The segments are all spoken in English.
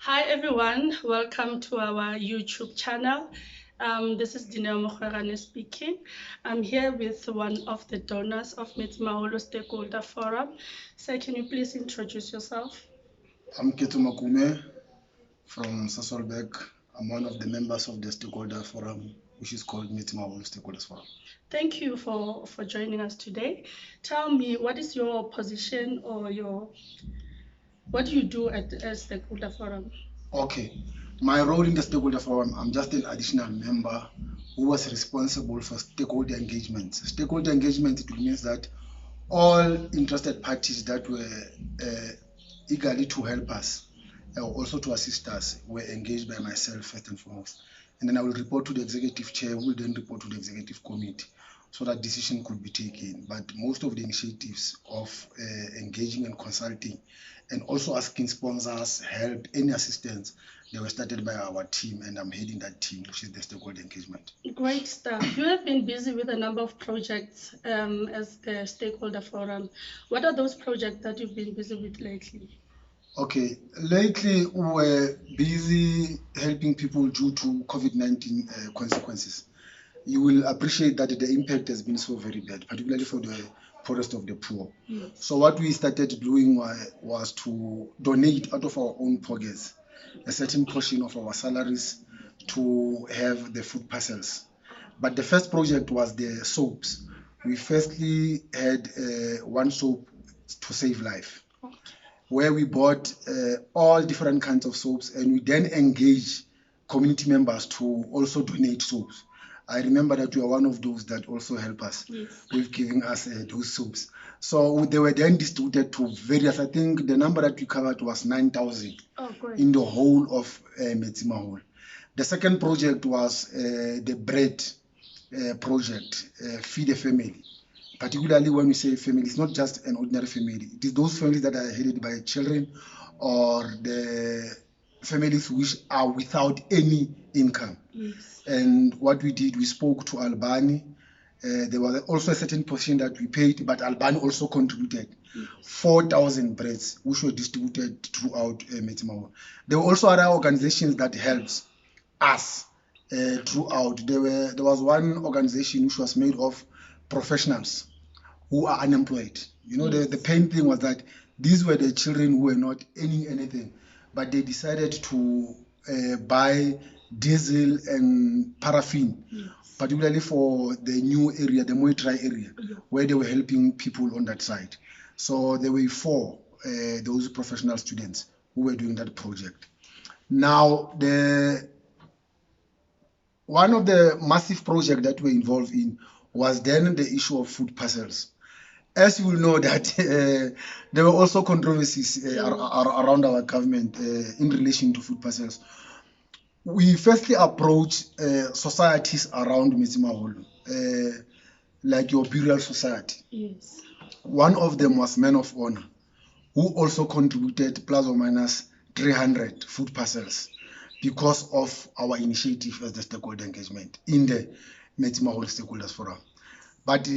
Hi everyone, welcome to our YouTube channel. This is Dineo Mokgwerane speaking. I'm here with one of the donors of Metsimaholo Stakeholder Forum. Sir, can you please introduce yourself? I'm Keto Makume from Sasolburg. I'm one of the members of the Stakeholder Forum, which is called Metsimaholo Stakeholders Forum. Thank you for joining us today. Tell me, what is your position or what do you do at the Stakeholder Forum? Okay, my role in the Stakeholder Forum, I'm just an additional member who was responsible for stakeholder engagement. Stakeholder engagement, it means that all interested parties that were eagerly to help us, also to assist us, were engaged by myself first and foremost. And then I will report to the executive chair, who will then report to the executive committee, so that decision could be taken. But most of the initiatives of engaging and consulting and also asking sponsors help, any assistance, they were started by our team, and I'm heading that team, which is the stakeholder engagement. Great stuff. You have been busy with a number of projects as the Stakeholder Forum. What are those projects that you've been busy with lately? Okay, lately we were busy helping people due to COVID-19 consequences. You will appreciate that the impact has been so very bad, particularly for the poorest of the poor. Yes. So what we started doing was to donate out of our own pockets a certain portion of our salaries to have the food parcels. But the first project was the soaps. We firstly had one soap to save life, where we bought all different kinds of soaps, and we then engage community members to also donate soaps. I remember that you are one of those that also help us with giving us those soaps. So they were then distributed to various, I think the number that we covered was 9,000 in the whole of Metsimaholo. The second project was the bread project, Feed a Family. Particularly when we say family, it's not just an ordinary family. It is those families that are headed by children or the families which are without any income. Yes. And what we did, we spoke to Albani. There was also a certain portion that we paid, but Albani also contributed 4,000 breads, which were distributed throughout Metsimaholo. There were also other organizations that helped us throughout. There was one organization which was made of professionals who are unemployed. You know, the pain thing was that these were the children who were not earning anything, but they decided to buy diesel and paraffin, particularly for the new area, the Moitrai area, where they were helping people on that side. So there were four, those professional students who were doing that project. Now, one of the massive projects that we're involved in was then the issue of food parcels. As you will know that there were also controversies around our government in relation to food parcels. We firstly approached societies around Metsimaholo, like your burial society. Yes. One of them was Men of Honor, who also contributed plus or minus 300 food parcels because of our initiative as the stakeholder engagement in the Metsimaholo Stakeholders Forum. But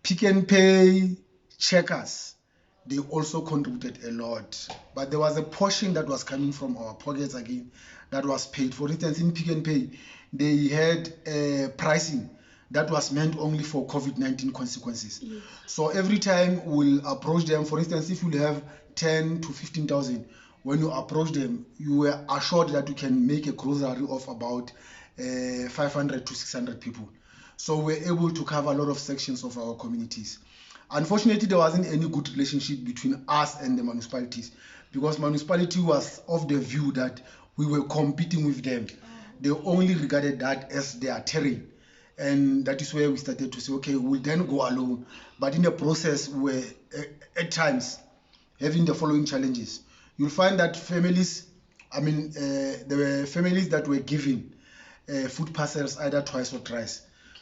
Pick and Pay, Checkers, they also contributed a lot. But there was a portion that was coming from our pockets again that was paid. For instance, in Pick and Pay, they had pricing that was meant only for COVID-19 consequences. Yes. So every time we'll approach them, for instance, if you have 10 to 15,000, when you approach them, you were assured that you can make a grocery of about 500 to 600 people. So we're able to cover a lot of sections of our communities. Unfortunately, there wasn't any good relationship between us and the municipalities, because municipality was of the view that we were competing with them. They only regarded that as their terrain. And that is where we started to say, okay, we'll then go alone. But in the process, we're at times having the following challenges. You'll find that families, there were families that were given food parcels either twice or thrice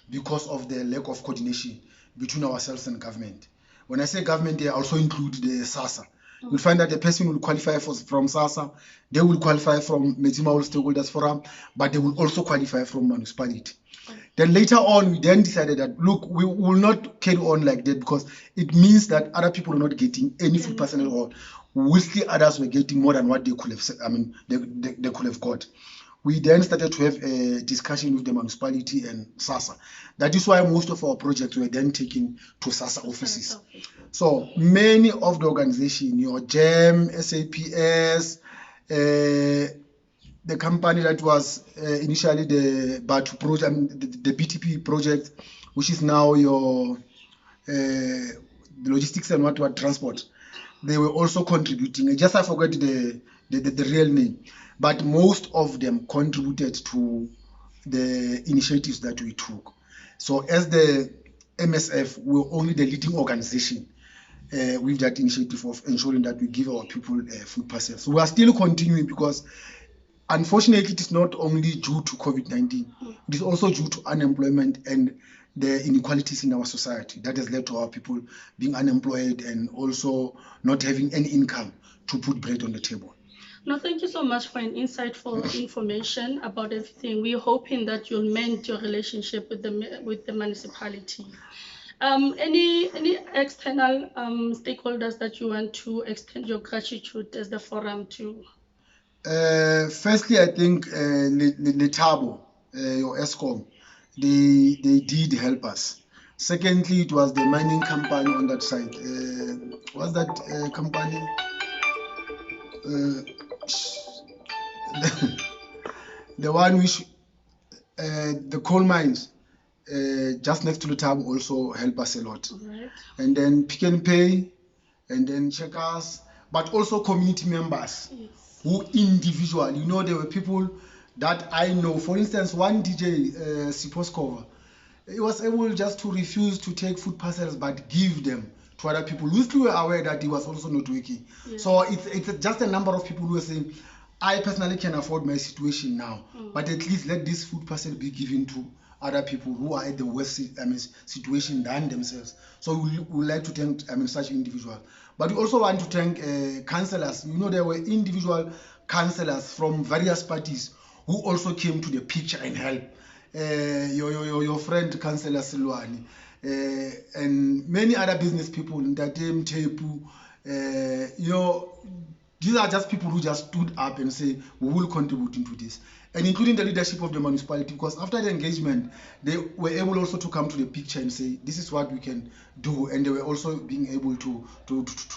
because of the lack of coordination between ourselves and government. When I say government, they also include the SASA. You'll find that the person will qualify from SASA, they will qualify from Metsimaholo Stakeholders Forum, but they will also qualify from municipality. Then later on, we then decided that, look, we will not carry on like that, because it means that other people are not getting any food parcel at all. whilst others were getting more than what they could have, they could have got. We then started to have a discussion with the municipality and SASSA. That is why most of our projects were then taken to SASSA offices. So many of the organization, your GEM, SAPS, the company that was initially the Batu project, the BTP project, which is now your the logistics and what transport, they were also contributing. Just I forgot the real name, but most of them contributed to the initiatives that we took. So as the MSF, we're only the leading organization with that initiative of ensuring that we give our people food parcels. So we are still continuing because unfortunately it is not only due to COVID-19, it is also due to unemployment and the inequalities in our society that has led to our people being unemployed and also not having any income to put bread on the table. No, thank you so much for an insightful information about everything. We're hoping that you'll mend your relationship with the municipality. Any external stakeholders that you want to extend your gratitude as the forum to? Firstly, I think Letabo, your ESCOM, they did help us. Secondly, it was the mining company on that side. What's that company? The one which the coal mines just next to Letabo also help us a lot. Right. And then Pick and Pay, and then Checkers, but also community members. Yes. Who individual, there were people that I know. For instance, one DJ, Siposkova, he was able just to refuse to take food parcels but give them to other people who still were aware that he was also not working. Yeah. So it's just a number of people who are saying, I personally can afford my situation now, but at least let this food parcel be given to other people who are at the worst situation than themselves. So we would like to thank such individuals. But we also want to thank councillors. There were individual councillors from various parties who also came to the picture and helped. Your friend Councillor Silwani, and many other business people, Ntatem Tepu, these are just people who just stood up and say, we will contribute into this. And including the leadership of the municipality, because after the engagement, they were able also to come to the picture and say, this is what we can do. And they were also being able to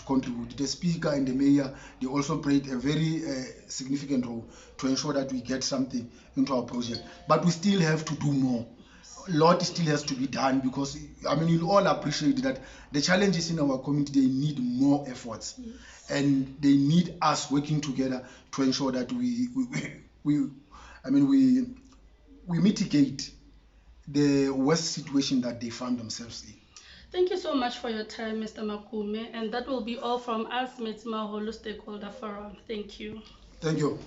contribute. The speaker and the mayor, they also played a very significant role to ensure that we get something into our project. But we still have to do more. A lot still has to be done because, you'll all appreciate that the challenges in our community, they need more efforts. Yes. And they need us working together to ensure that we mitigate the worst situation that they found themselves in. Thank you so much for your time, Mr. Makume, and that will be all from us, Metsimaholo Stakeholder Forum. Thank you. Thank you.